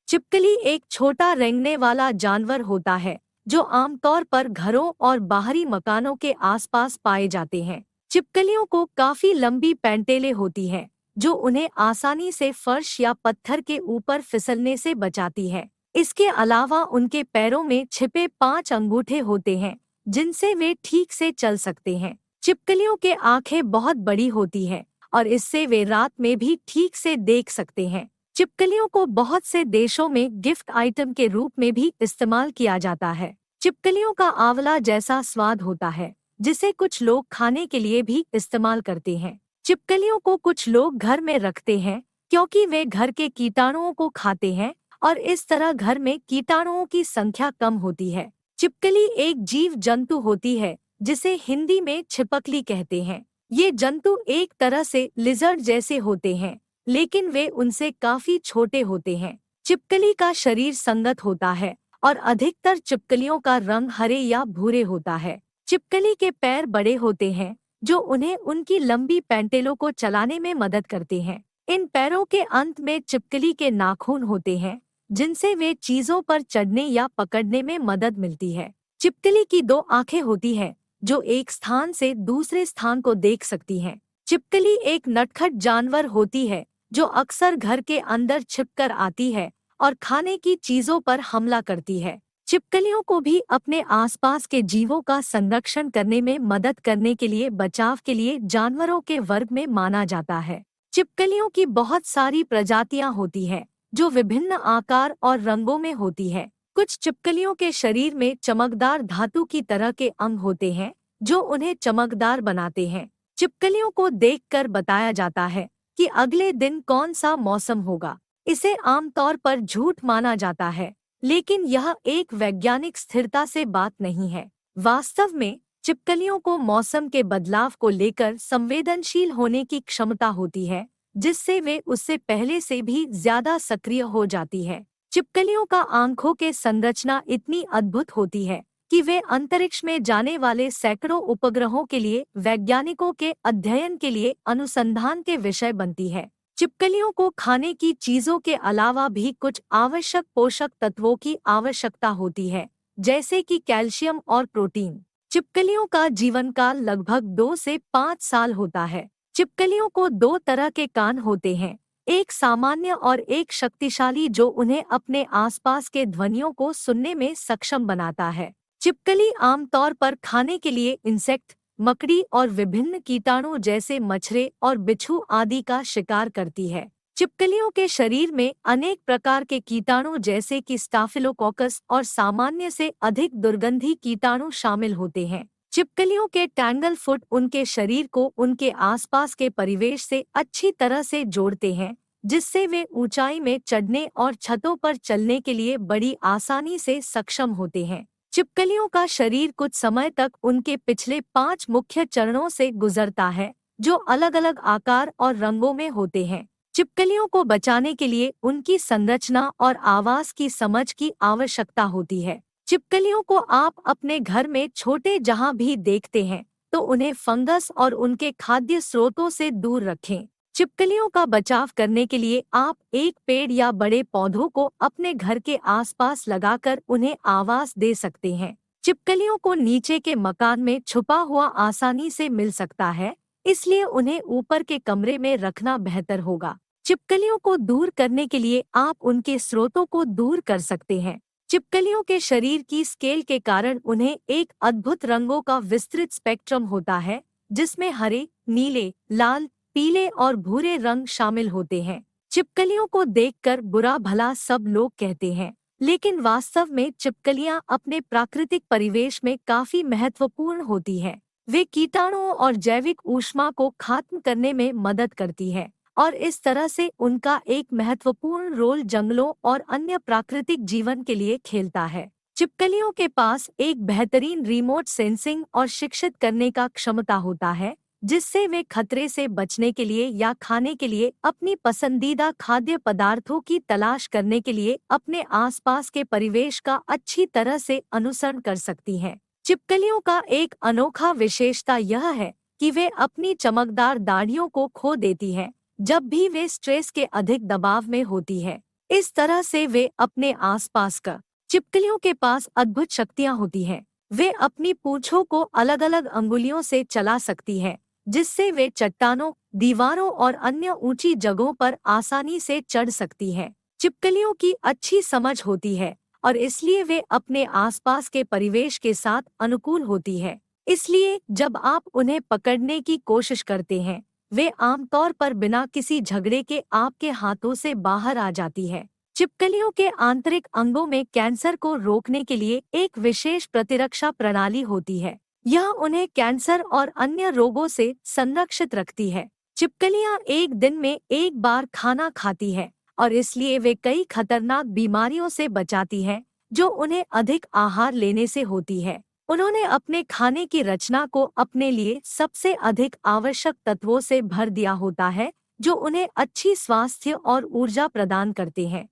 छिपकली एक छोटा रेंगने वाला जानवर होता है जो आमतौर पर घरों और बाहरी मकानों के आसपास पाए जाते हैं। छिपकलियों को काफी लंबी पैंटेलें होती हैं जो उन्हें आसानी से फर्श या पत्थर के ऊपर फिसलने से बचाती है। इसके अलावा उनके पैरों में छिपे 5 अंगूठे होते हैं जिनसे वे ठीक से चल सकते हैं। छिपकलियों के आंखें बहुत बड़ी होती हैं और इससे वे रात में भी ठीक से देख सकते हैं। छिपकलियों को बहुत से देशों में गिफ्ट आइटम के रूप में भी इस्तेमाल किया जाता है। छिपकलियों का आंवला जैसा स्वाद होता है जिसे कुछ लोग खाने के लिए भी इस्तेमाल करते हैं। छिपकलियों को कुछ लोग घर में रखते हैं क्योंकि वे घर के कीटाणुओं को खाते हैं और इस तरह घर में कीटाणुओं की संख्या कम होती है। छिपकली एक जीव जंतु होती है जिसे हिंदी में छिपकली कहते हैं। ये जंतु एक तरह से लिजर्ड जैसे होते हैं लेकिन वे उनसे काफी छोटे होते हैं। छिपकली का शरीर संगत होता है और अधिकतर छिपकलियों का रंग हरे या भूरे होता है। छिपकली के पैर बड़े होते हैं जो उन्हें उनकी लंबी पैंटेलों को चलाने में मदद करते हैं। इन पैरों के अंत में छिपकली के नाखून होते हैं जिनसे वे चीजों पर चढ़ने या पकड़ने में मदद मिलती है। छिपकली की 2 आंखें होती हैं जो एक स्थान से दूसरे स्थान को देख सकती हैं। छिपकली एक नटखट जानवर होती है जो अक्सर घर के अंदर छिपकर आती है और खाने की चीजों पर हमला करती है। छिपकलियों को भी अपने आसपास के जीवों का संरक्षण करने में मदद करने के लिए बचाव के लिए जानवरों के वर्ग में माना जाता है। छिपकलियों की बहुत सारी प्रजातियां होती हैं जो विभिन्न आकार और रंगों में होती है। कुछ छिपकलियों के शरीर में चमकदार धातु की तरह के अंग होते हैं जो उन्हें चमकदार बनाते हैं। छिपकलियों को देखकर बताया जाता है कि अगले दिन कौन सा मौसम होगा। इसे आमतौर पर झूठ माना जाता है लेकिन यह एक वैज्ञानिक स्थिरता से बात नहीं है। वास्तव में छिपकलियों को मौसम के बदलाव को लेकर संवेदनशील होने की क्षमता होती है जिससे वे उससे पहले से भी ज्यादा सक्रिय हो जाती है। छिपकलियों का आंखों के संरचना इतनी अद्भुत होती है कि वे अंतरिक्ष में जाने वाले सैकड़ों उपग्रहों के लिए वैज्ञानिकों के अध्ययन के लिए अनुसंधान के विषय बनती है। छिपकलियों को खाने की चीजों के अलावा भी कुछ आवश्यक पोषक तत्वों की आवश्यकता होती है जैसे कि कैल्शियम और प्रोटीन। छिपकलियों का जीवन काल लगभग 2 से 5 साल होता है। छिपकलियों को 2 तरह के कान होते हैं, एक सामान्य और एक शक्तिशाली जो उन्हें अपने आसपास के ध्वनियों को सुनने में सक्षम बनाता है। छिपकली आमतौर पर खाने के लिए इंसेक्ट, मकड़ी और विभिन्न कीटाणु जैसे मच्छरे और बिच्छू आदि का शिकार करती है। छिपकलियों के शरीर में अनेक प्रकार के कीटाणु जैसे कि स्टाफिलोकोकस और सामान्य से अधिक दुर्गंधी कीटाणु शामिल होते हैं। छिपकलियों के टैंगल फुट उनके शरीर को उनके आसपास के परिवेश से अच्छी तरह से जोड़ते हैं जिससे वे ऊंचाई में चढ़ने और छतों पर चलने के लिए बड़ी आसानी से सक्षम होते हैं। छिपकलियों का शरीर कुछ समय तक उनके पिछले 5 मुख्य चरणों से गुजरता है जो अलग अलग आकार और रंगों में होते हैं। छिपकलियों को बचाने के लिए उनकी संरचना और आवास की समझ की आवश्यकता होती है। छिपकलियों को आप अपने घर में छोटे जहां भी देखते हैं तो उन्हें फंगस और उनके खाद्य स्रोतों से दूर रखें। छिपकलियों का बचाव करने के लिए आप एक पेड़ या बड़े पौधों को अपने घर के आसपास लगाकर उन्हें आवास दे सकते हैं। छिपकलियों को नीचे के मकान में छुपा हुआ आसानी से मिल सकता है, इसलिए उन्हें ऊपर के कमरे में रखना बेहतर होगा। छिपकलियों को दूर करने के लिए आप उनके स्रोतों को दूर कर सकते हैं। छिपकलियों के शरीर की स्केल के कारण उन्हें एक अद्भुत रंगों का विस्तृत स्पेक्ट्रम होता है जिसमें हरे, नीले, लाल, पीले और भूरे रंग शामिल होते हैं। छिपकलियों को देखकर बुरा भला सब लोग कहते हैं लेकिन वास्तव में छिपकलियां अपने प्राकृतिक परिवेश में काफी महत्वपूर्ण होती हैं। वे कीटाणुओं और जैविक ऊष्मा को खत्म करने में मदद करती है और इस तरह से उनका एक महत्वपूर्ण रोल जंगलों और अन्य प्राकृतिक जीवन के लिए खेलता है। छिपकलियों के पास एक बेहतरीन रिमोट सेंसिंग और शिक्षित करने का क्षमता होता है जिससे वे खतरे से बचने के लिए या खाने के लिए अपनी पसंदीदा खाद्य पदार्थों की तलाश करने के लिए अपने आसपास के परिवेश का अच्छी तरह से अनुसरण कर सकती हैं। छिपकलियों का एक अनोखा विशेषता यह है कि वे अपनी चमकदार दाढ़ियों को खो देती हैं जब भी वे स्ट्रेस के अधिक दबाव में होती है। इस तरह से वे अपने आसपास का छिपकलियों के पास अद्भुत शक्तियां होती हैं। वे अपनी पूंछों को अलग अलग अंगुलियों से चला सकती हैं, जिससे वे चट्टानों, दीवारों और अन्य ऊंची जगहों पर आसानी से चढ़ सकती हैं। छिपकलियों की अच्छी समझ होती है और इसलिए वे अपने आसपास के परिवेश के साथ अनुकूल होती है। इसलिए जब आप उन्हें पकड़ने की कोशिश करते हैं, वे आमतौर पर बिना किसी झगड़े के आपके हाथों से बाहर आ जाती है। छिपकलियों के आंतरिक अंगों में कैंसर को रोकने के लिए एक विशेष प्रतिरक्षा प्रणाली होती है। यह उन्हें कैंसर और अन्य रोगों से संरक्षित रखती है। छिपकलियां एक दिन में एक बार खाना खाती है और इसलिए वे कई खतरनाक बीमारियों से बचाती हैं, जो उन्हें अधिक आहार लेने से होती है। उन्होंने अपने खाने की रचना को अपने लिए सबसे अधिक आवश्यक तत्वों से भर दिया होता है, जो उन्हें अच्छी स्वास्थ्य और ऊर्जा प्रदान करते हैं।